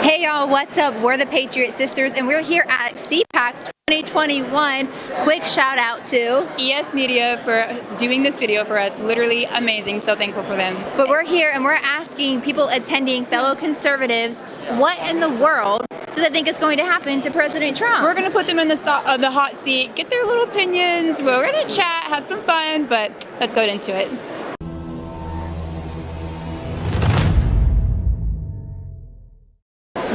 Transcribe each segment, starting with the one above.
Hey y'all, what's up? We're the Patriot Sisters and we're here at CPAC 2021. Quick shout out to ES Media for doing this video for us. Literally amazing, so thankful for them. But we're here and we're asking people attending, fellow conservatives, what in the world do they think is going to happen to President Trump? We're going to put them in the hot seat, get their little opinions. We're going to chat, have some fun, but let's go into it.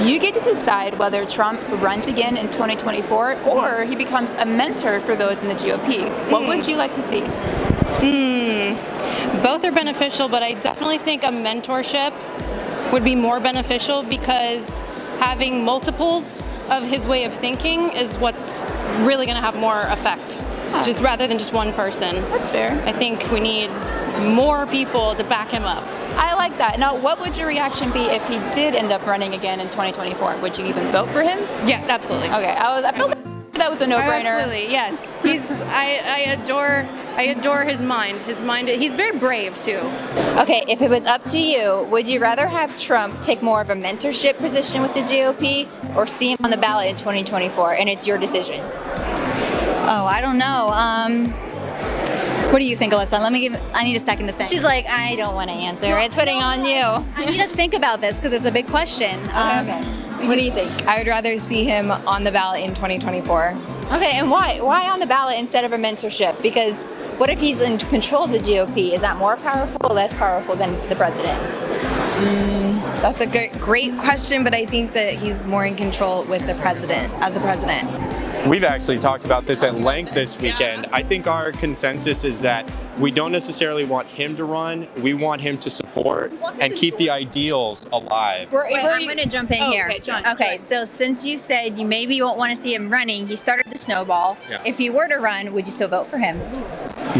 You get to decide whether Trump runs again in 2024 or he becomes a mentor for those in the GOP. What would you like to see? Both are beneficial, but I definitely think a mentorship would be more beneficial because having multiples of his way of thinking is what's really going to have more effect, just rather than just one person. That's fair. I think we need more people to back him up. I like that. Now, what would your reaction be if he did end up running again in 2024? Would you even vote for him? Yeah, absolutely. Okay, I felt like that was a no-brainer. Absolutely, yes. I adore his mind. He's very brave too. Okay, if it was up to you, would you rather have Trump take more of a mentorship position with the GOP or see him on the ballot in 2024? And it's your decision. Oh, I don't know. What do you think, Alyssa? I need a second to think. She's like, I don't want to answer. It's putting on you. I need to think about this because it's a big question. Okay. What do you think? I would rather see him on the ballot in 2024. Okay, and why? Why on the ballot instead of a mentorship? Because what if he's in control of the GOP? Is that more powerful or less powerful than the president? That's a great question, but I think that he's more in control with the president, as a president. We've actually talked about this at length this weekend. I think our consensus is that we don't necessarily want him to run. We want him to support and keep the ideals alive. I'm going to jump in here. Okay, John, Okay, go so since you said you maybe won't want to see him running, he started the snowball. Yeah. If he were to run, would you still vote for him?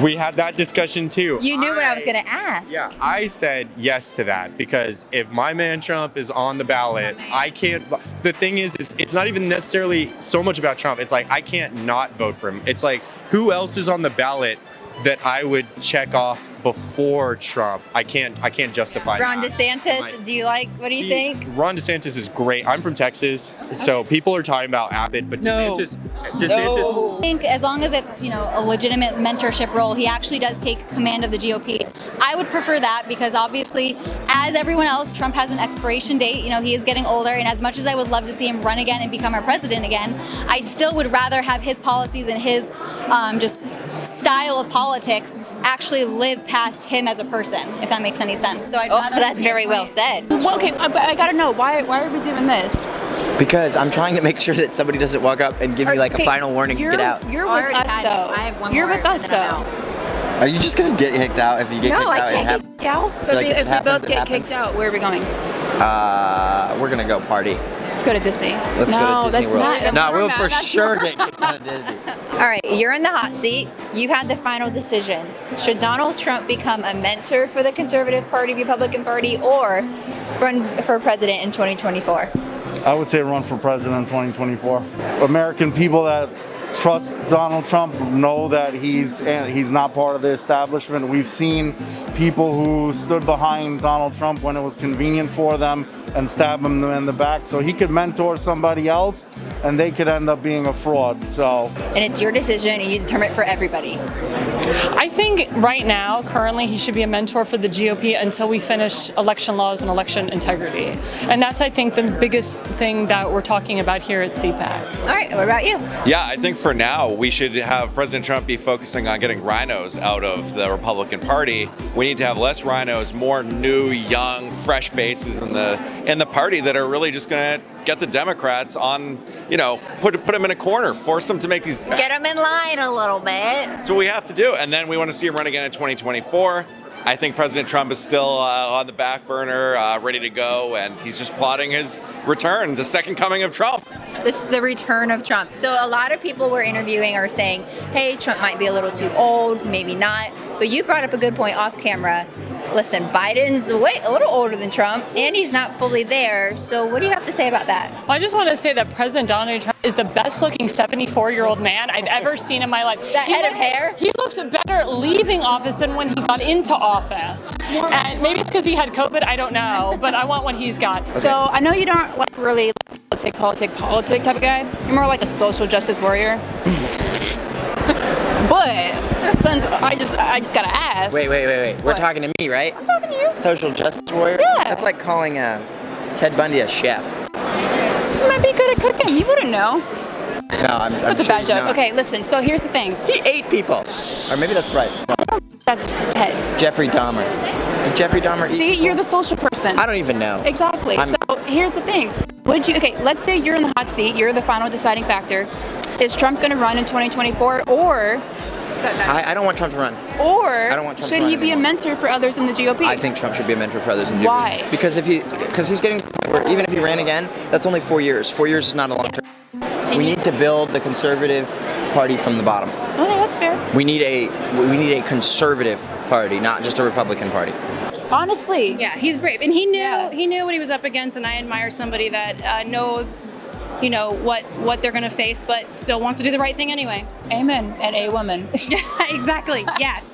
We had that discussion too. You knew what I was going to ask. Yeah, I said yes to that because if my man Trump is on the ballot, I can't. The thing is it's not even necessarily so much about Trump. It's like I can't not vote for him. It's like who else is on the ballot that I would check off before Trump? I can't justify Ron that. DeSantis, do you like, what do you think? Ron DeSantis is great. I'm from Texas, so people are talking about Abbott, but DeSantis. I think as long as it's, a legitimate mentorship role, he actually does take command of the GOP. I would prefer that because obviously, as everyone else, Trump has an expiration date. He is getting older, and as much as I would love to see him run again and become our president again, I still would rather have his policies and his just style of politics actually live past him as a person, if that makes any sense. So I'd rather That's very well said. Well, okay, but I gotta know, why are we doing this? Because I'm trying to make sure that somebody doesn't walk up and give me like a final warning to get out. You're with us though. I have one You're more, with us and then I'm though. Are you just gonna get kicked out if you get No, kicked I out? can't get kicked out. So Like, if it we happens, both it get happens. kicked out, where are we going? We're gonna go party. Let's go to Disney. Let's go to Disney that's World. not. No, we're we'll mad, for that's sure not- get kicked out of Disney. All right, you're in the hot seat. You had the final decision. Should Donald Trump become a mentor for the Conservative Party, Republican Party, or run for president in 2024? I would say run for president in 2024. American people that trust Donald Trump know that he's not part of the establishment. We've seen people who stood behind Donald Trump when it was convenient for them and stab him in the back. So he could mentor somebody else and they could end up being a fraud. So, And it's your decision and you determine it for everybody. I think right now, currently, he should be a mentor for the GOP until we finish election laws and election integrity. And that's, I think, the biggest thing that we're talking about here at CPAC. All right, what about you? Yeah, I think for now we should have President Trump be focusing on getting rhinos out of the Republican Party. We need to have less rhinos, more new, young, fresh faces in the party that are really just going to get the Democrats on, put them in a corner, force them to make these bets. Get them in line a little bit. That's what we have to do. And then we want to see him run again in 2024. I think President Trump is still on the back burner, ready to go, and he's just plotting his return, the second coming of Trump. This is the return of Trump. So a lot of people we're interviewing are saying, hey, Trump might be a little too old, maybe not. But you brought up a good point off camera. listen, Biden's a little older than Trump, and he's not fully there. So what do you have to say about that? Well, I just want to say that President Donald Trump is the best-looking 74-year-old man I've ever seen in my life. That head of hair? He looks better leaving office than when he got into office. And maybe it's because he had COVID, I don't know, but I want what he's got. So I know you don't like really politic type of guy. You're more like a social justice warrior. But since I just gotta ask. Wait. We're What? talking to me, right? I'm talking to you. Social justice warrior? Yeah. That's like calling Ted Bundy a chef. You might be good at cooking. You wouldn't know. No, I'm That's a sure bad he's joke. not. Okay, listen. So here's the thing. He ate people. Or maybe that's right. No, That's Ted. Jeffrey Dahmer. Did Jeffrey Dahmer eat See, people? you're the social person. I don't even know. Exactly. I'm- So here's the thing. Let's say you're in the hot seat, you're the final deciding factor. Is Trump going to run in 2024 or I don't want Trump to run. I don't want Trump to should run he be a anymore. mentor for others in the GOP? I think Trump should be a mentor for others in the Why? GOP. Because he's getting to the point where even if he ran again, that's only 4 years. 4 years is not a long term. We need to build the conservative party from the bottom. Okay, that's fair. We need a conservative party, not just a Republican party. Honestly. Yeah, he's brave, and he knew Yeah. he knew what he was up against, and I admire somebody that knows, what they're gonna face, but still wants to do the right thing anyway. Amen. And a woman. Exactly. Yes.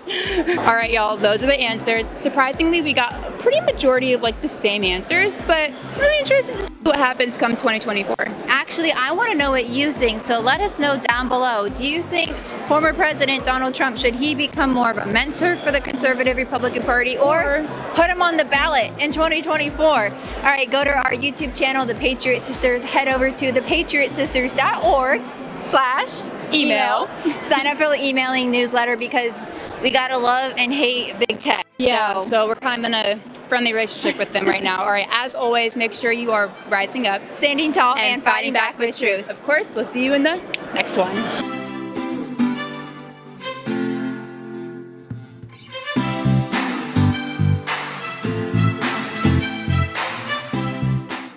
All right, y'all. Those are the answers. Surprisingly, we got a pretty majority of the same answers, but really interested to see what happens come 2024. Actually, I want to know what you think, so let us know down below. Do you think former President Donald Trump, should he become more of a mentor for the conservative Republican Party or put him on the ballot in 2024? All right, go to our YouTube channel, The Patriot Sisters. Head over to thepatriotsisters.org/email. Sign up for the emailing newsletter because we got to love and hate big tech. Yeah, so we're kind of in a friendly relationship with them right now. All right, as always, make sure you are rising up, standing tall, and fighting back with truth. Of course, we'll see you in the next one.